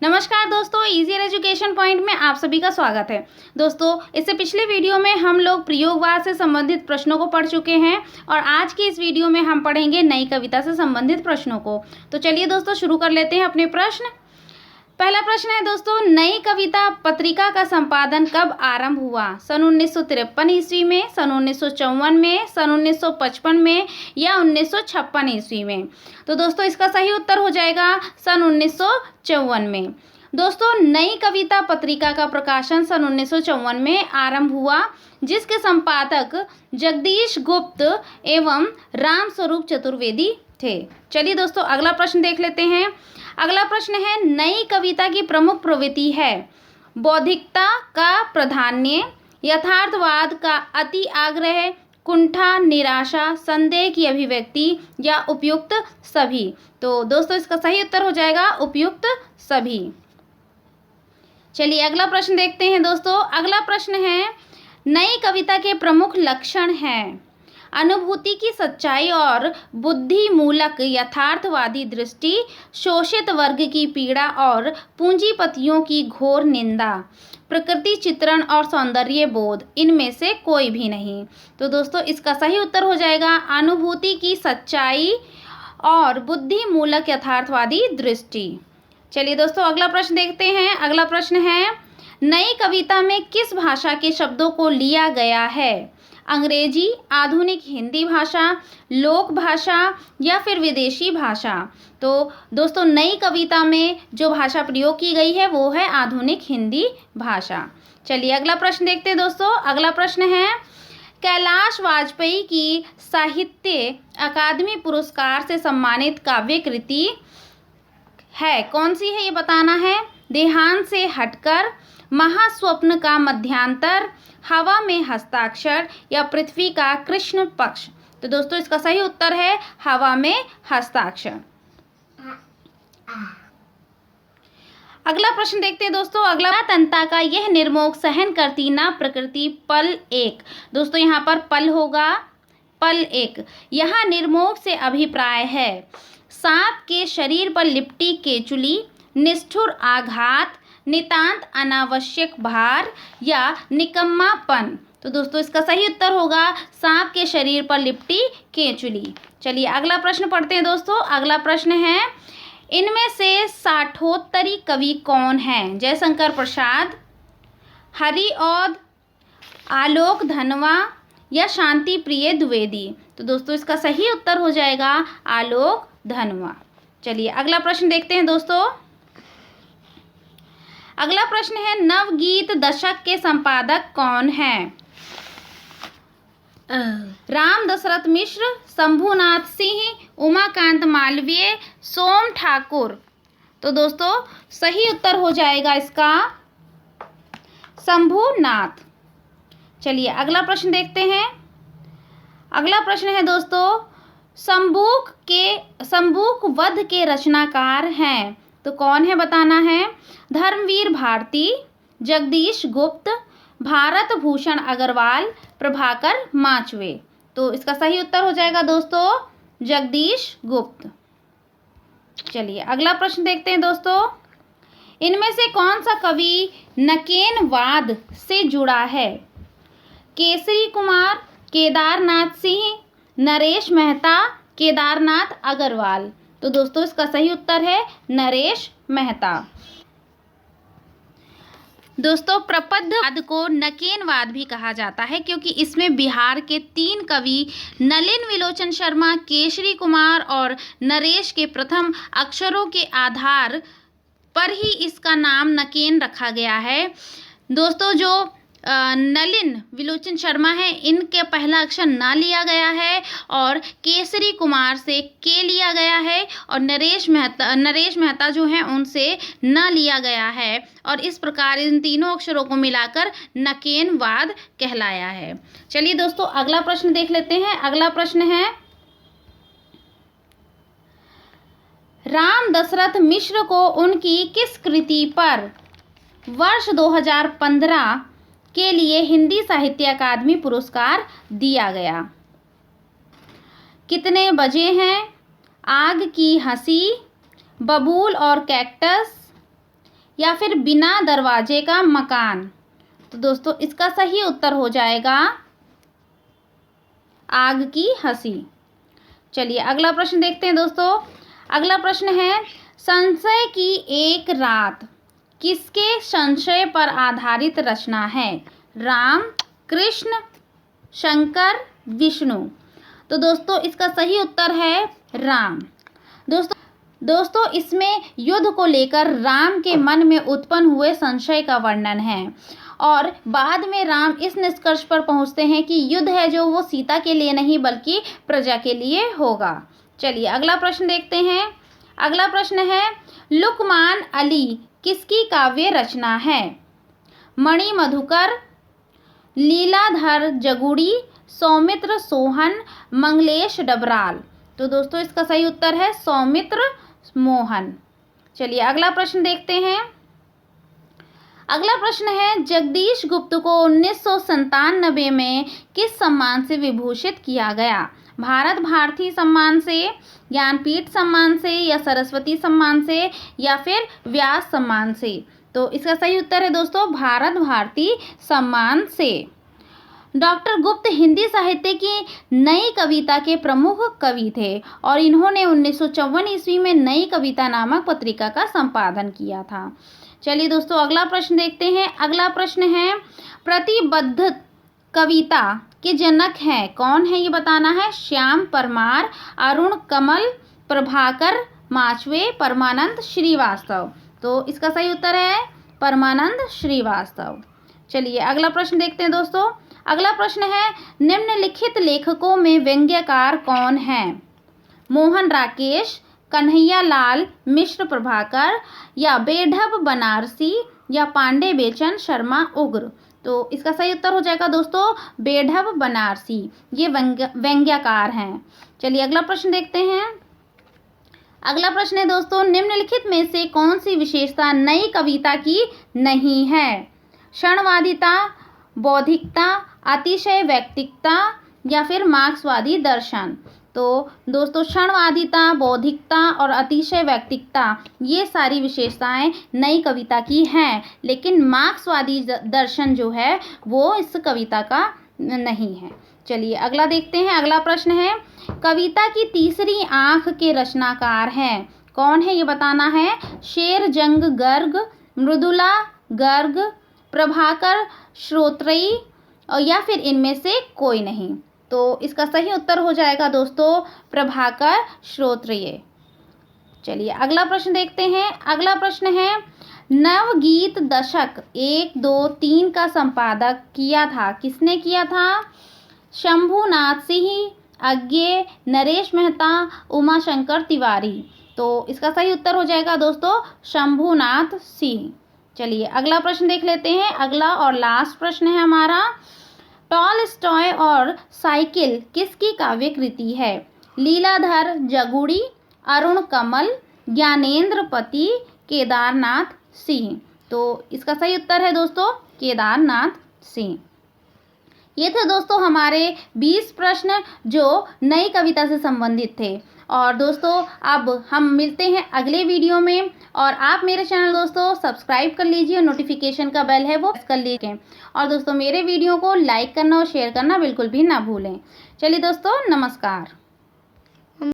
नमस्कार दोस्तों, easier education point में आप सभी का स्वागत है। दोस्तों, इससे पिछले वीडियो में हम लोग प्रयोगवाद से संबंधित प्रश्नों को पढ़ चुके हैं और आज की इस वीडियो में हम पढ़ेंगे नई कविता से संबंधित प्रश्नों को। तो चलिए दोस्तों, शुरू कर लेते हैं अपने प्रश्न। पहला प्रश्न है दोस्तों, नई कविता पत्रिका का संपादन कब आरंभ हुआ? सन 1953 ईस्वी में, सन 1954 में, सन 1955 में या 1956 ईस्वी में? तो दोस्तों इसका सही उत्तर हो जाएगा सन 1954 में। दोस्तों, नई कविता पत्रिका का प्रकाशन सन 1954 में आरंभ हुआ, जिसके संपादक जगदीश गुप्त एवं रामस्वरूप चतुर्वेदी थे। चलिए दोस्तों, अगला प्रश्न देख लेते हैं। अगला प्रश्न है, नई कविता की प्रमुख प्रवृत्ति है बौद्धिकता का प्राधान्य, यथार्थवाद का अति आग्रह, कुंठा, निराशा, संदेह की अभिव्यक्ति या उपयुक्त सभी? तो दोस्तों इसका सही उत्तर हो जाएगा उपयुक्त सभी। चलिए अगला प्रश्न देखते हैं दोस्तों। अगला प्रश्न है, नई कविता के प्रमुख लक्षण हैं अनुभूति की सच्चाई और बुद्धिमूलक यथार्थवादी दृष्टि, शोषित वर्ग की पीड़ा और पूंजीपतियों की घोर निंदा, प्रकृति चित्रण और सौंदर्य बोध, इनमें से कोई भी नहीं। तो दोस्तों इसका सही उत्तर हो जाएगा अनुभूति की सच्चाई और बुद्धिमूलक यथार्थवादी दृष्टि। चलिए दोस्तों अगला प्रश्न देखते हैं। अगला प्रश्न है, नई कविता में किस भाषा के शब्दों को लिया गया है? अंग्रेजी, आधुनिक हिंदी भाषा, लोक भाषा या फिर विदेशी भाषा? तो दोस्तों नई कविता में जो भाषा प्रयोग की गई है वो है आधुनिक हिंदी भाषा। चलिए अगला प्रश्न देखते हैं दोस्तों। अगला प्रश्न है, कैलाश वाजपेयी की साहित्य अकादमी पुरस्कार से सम्मानित काव्य कृति है कौन सी है, ये बताना है। देहांत से हटकर, महास्वप्न का मध्यांतर, हवा में हस्ताक्षर या पृथ्वी का कृष्ण पक्ष? तो दोस्तों इसका सही उत्तर है हवा में हस्ताक्षर। अगला प्रश्न देखते हैं दोस्तों। अगला, तंता का यह निर्मोग सहन करती ना प्रकृति पल एक? दोस्तों यहाँ पर पल होगा, पल एक। यहाँ निर्मोग से अभिप्राय है सांप के शरीर पर लिपटी केचुली, निष्ठुर आघात, नितांत अनावश्यक भार या निकम्मापन? तो दोस्तों इसका सही उत्तर होगा सांप के शरीर पर लिपटी केचुली। चलिए अगला प्रश्न पढ़ते हैं दोस्तों। अगला प्रश्न है, इनमें से साठोत्तरी कवि कौन हैं? जयशंकर प्रसाद, हरिऔध, आलोक धनवा या शांति प्रिय द्विवेदी? तो दोस्तों इसका सही उत्तर हो जाएगा आलोक धनवा। चलिए अगला प्रश्न देखते हैं दोस्तों। अगला प्रश्न है, नवगीत दशक के संपादक कौन हैं? राम दशरथ मिश्र, शंभुनाथ सिंह, उमाकांत मालवीय, सोम ठाकुर? तो दोस्तों सही उत्तर हो जाएगा इसका शंभुनाथ। चलिए अगला प्रश्न देखते हैं। अगला प्रश्न है दोस्तों, शंबुक वध के रचनाकार हैं तो कौन है, बताना है। धर्मवीर भारती, जगदीश गुप्त, भारत भूषण अग्रवाल, प्रभाकर माचवे? तो इसका सही उत्तर हो जाएगा दोस्तों जगदीश गुप्त। चलिए अगला प्रश्न देखते हैं दोस्तों। इनमें से कौन सा कवि नकेनवाद से जुड़ा है? केसरी कुमार, केदारनाथ सिंह, नरेश मेहता, केदारनाथ अग्रवाल? तो दोस्तों इसका सही उत्तर है नरेश मेहता। दोस्तों प्रपद्धवाद को नकेनवाद भी कहा जाता है क्योंकि इसमें बिहार के 3 कवि नलिन विलोचन शर्मा, केसरी कुमार और नरेश के प्रथम अक्षरों के आधार पर ही इसका नाम नकेन रखा गया है। दोस्तों जो नलिन विलोचन शर्मा है इनके पहला अक्षर न लिया गया है और केसरी कुमार से के लिया गया है और नरेश मेहता जो हैं उनसे न लिया गया है और इस प्रकार इन तीनों अक्षरों को मिलाकर नकेनवाद कहलाया है। चलिए दोस्तों अगला प्रश्न देख लेते हैं। अगला प्रश्न है, राम दशरथ मिश्र को उनकी किस कृति पर वर्ष 2015 के लिए हिंदी साहित्य अकादमी पुरस्कार दिया गया? कितने बजे हैं, आग की हंसी, बबूल और कैक्टस, या फिर बिना दरवाजे का मकान? तो दोस्तों इसका सही उत्तर हो जाएगा आग की हंसी। चलिए अगला प्रश्न देखते हैं दोस्तों। अगला प्रश्न है, संशय की एक रात किसके संशय पर आधारित रचना है? राम, कृष्ण, शंकर, विष्णु? तो दोस्तों इसका सही उत्तर है राम। दोस्तों इसमें युद्ध को लेकर राम के मन में उत्पन्न हुए संशय का वर्णन है और बाद में राम इस निष्कर्ष पर पहुंचते हैं कि युद्ध है जो वो सीता के लिए नहीं बल्कि प्रजा के लिए होगा। चलिए अगला प्रश्न देखते हैं। अगला प्रश्न है, लुकमान अली किसकी काव्य रचना है? मणि मधुकर, लीलाधर जगुड़ी, सौमित्र सोहन, मंगलेश डबराल? तो दोस्तों इसका सही उत्तर है सौमित्र मोहन। चलिए अगला प्रश्न देखते हैं। अगला प्रश्न है, जगदीश गुप्त को 1997 में किस सम्मान से विभूषित किया गया? भारत भारती सम्मान से, ज्ञानपीठ सम्मान से, या सरस्वती सम्मान से, या फिर व्यास सम्मान से? तो इसका सही उत्तर है दोस्तों भारत भारती सम्मान से। डॉक्टर गुप्त हिंदी साहित्य की नई कविता के प्रमुख कवि थे और इन्होंने 1954 ईस्वी में नई कविता नामक पत्रिका का संपादन किया था। चलिए दोस्तों अगला प्रश्न देखते हैं। अगला प्रश्न है, प्रतिबद्ध कविता के जनक हैं कौन है ये बताना है? श्याम परमार, अरुण कमल, प्रभाकर माचवे, परमानंद श्रीवास्तव? तो इसका सही उत्तर है परमानंद श्रीवास्तव। चलिए अगला प्रश्न देखते हैं दोस्तों। अगला प्रश्न है, निम्नलिखित लेखकों में व्यंग्यकार कौन हैं? मोहन राकेश, कन्हैया लाल मिश्र प्रभाकर, या बेढब बनारसी, या पांडे बेचन शर्मा उग्र? तो इसका सही उत्तर हो जाएगा दोस्तों बेढब बनारसी, ये व्यंग्यकार हैं। चलिए अगला प्रश्न देखते हैं। अगला प्रश्न है दोस्तों, निम्नलिखित में से कौन सी विशेषता नई कविता की नहीं है? क्षणवादिता, बौद्धिकता, अतिशय वैयक्तिकता, या फिर मार्क्सवादी दर्शन? तो दोस्तों क्षणवादिता, बौद्धिकता और अतिशय वैयक्तिकता ये सारी विशेषताएं नई कविता की हैं, लेकिन मार्क्सवादी दर्शन जो है वो इस कविता का नहीं है। चलिए अगला देखते हैं। अगला प्रश्न है, कविता की तीसरी आंख के रचनाकार हैं कौन है ये बताना है? शेरजंग गर्ग, मृदुला गर्ग, प्रभाकर श्रोत्रिय, या फिर इनमें से कोई नहीं? तो इसका सही उत्तर हो जाएगा दोस्तों प्रभाकर श्रोत्रिय। चलिए अगला प्रश्न देखते हैं। अगला प्रश्न है, नवगीत दशक 1, 2, 3 का संपादक किया था किसने किया था? शंभुनाथ सिंह, अज्ञे, नरेश मेहता, उमाशंकर तिवारी? तो इसका सही उत्तर हो जाएगा दोस्तों शंभुनाथ सिंह। चलिए अगला प्रश्न देख लेते हैं। अगला और लास्ट प्रश्न है हमारा, टॉलस्टॉय और साइकिल किसकी काव्य कृति है? लीलाधर जगुड़ी, अरुण कमल, ज्ञानेंद्र पति, केदारनाथ सिंह? तो इसका सही उत्तर है दोस्तों केदारनाथ सिंह। ये थे दोस्तों हमारे 20 प्रश्न जो नई कविता से संबंधित थे। और दोस्तों अब हम मिलते हैं अगले वीडियो में, और आप मेरे चैनल दोस्तों सब्सक्राइब कर लीजिए और नोटिफिकेशन का बेल है वो कर लीजिए, और दोस्तों मेरे वीडियो को लाइक करना और शेयर करना बिल्कुल भी ना भूलें। चलिए दोस्तों नमस्कार।